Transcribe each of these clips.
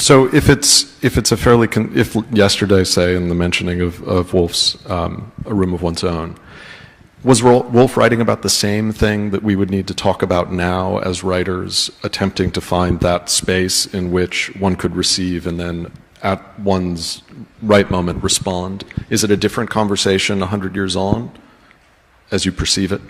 So if it's a fairly if yesterday, say, in the mentioning of Woolf's A Room of One's Own, was Woolf writing about the same thing that we would need to talk about now as writers attempting to find that space in which one could receive and then at one's right moment respond? Is it a different conversation 100 years on as you perceive it?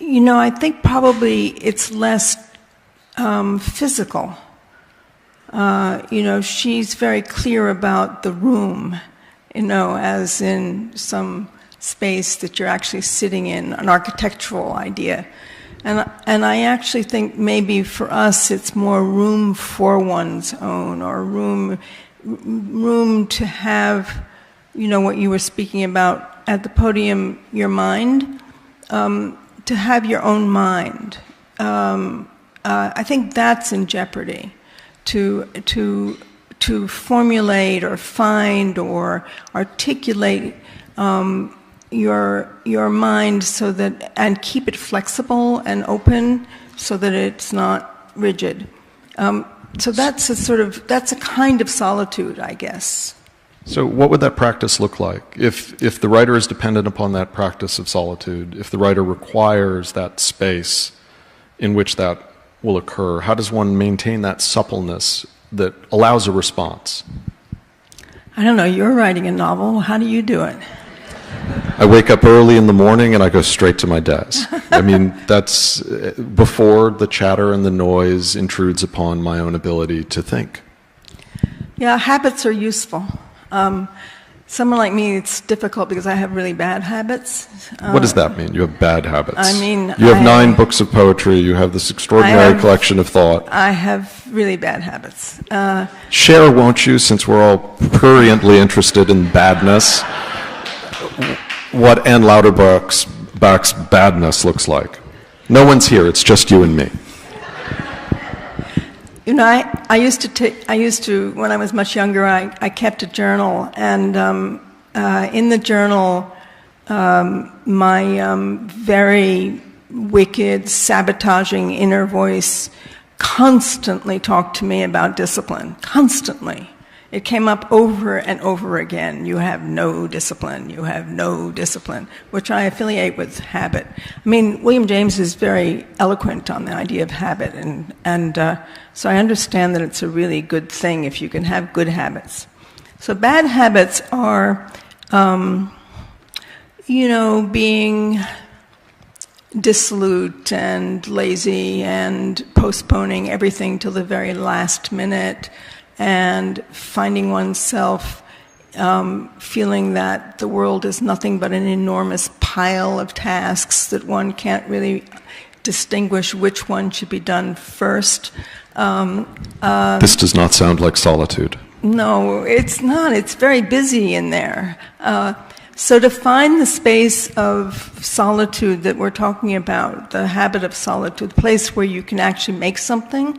You know, I think probably it's less physical. You know, she's very clear about the room, you know, as in some space that you're actually sitting in, an architectural idea. And I actually think maybe for us it's more room for one's own, or room to have, you know, what you were speaking about at the podium, your mind. To have your own mind, I think that's in jeopardy. To formulate or find or articulate your mind so that, and keep it flexible and open so that it's not rigid. So that's a kind of solitude, I guess. So what would that practice look like? If the writer is dependent upon that practice of solitude, if the writer requires that space in which that will occur, how does one maintain that suppleness that allows a response? I don't know, you're writing a novel, how do you do it? I wake up early in the morning and I go straight to my desk. I mean, that's before the chatter and the noise intrudes upon my own ability to think. Yeah, habits are useful. Someone like me, it's difficult because I have really bad habits. What does that mean? You have bad habits? I mean, you have 9 books of poetry. You have this extraordinary collection of thought. I have really bad habits. Share, won't you, since we're all pruriently interested in badness, what Anne Lauterbach's badness looks like. No one's here. It's just you and me. You know, I used to, when I was much younger, I kept a journal, and in the journal, my very wicked, sabotaging inner voice constantly talked to me about discipline, constantly. It came up over and over again. You have no discipline, you have no discipline, which I affiliate with habit. I mean, William James is very eloquent on the idea of habit, and so I understand that it's a really good thing if you can have good habits. So bad habits are, you know, being dissolute and lazy and postponing everything till the very last minute, and finding oneself feeling that the world is nothing but an enormous pile of tasks that one can't really distinguish which one should be done first. This does not sound like solitude. No, it's not. It's very busy in there. So to find the space of solitude that we're talking about, the habit of solitude, the place where you can actually make something,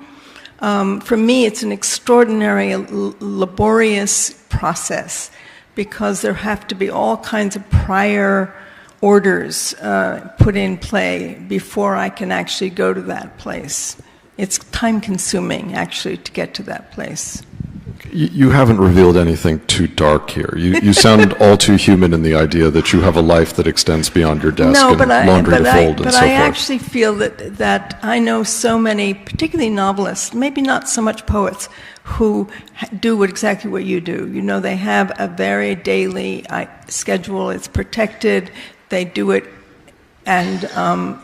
for me, it's an extraordinary, laborious process, because there have to be all kinds of prior orders put in play before I can actually go to that place. It's time-consuming, actually, to get to that place. You haven't revealed anything too dark here. You sound all too human in the idea that you have a life that extends beyond your desk and laundry to fold and so forth. But I actually feel that I know so many, particularly novelists, maybe not so much poets, who do exactly what you do. You know, they have a very daily schedule. It's protected. They do it, and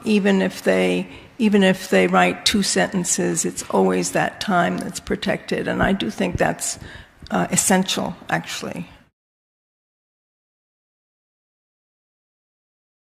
even if they write 2 sentences, it's always that time that's protected. And I do think that's essential, actually.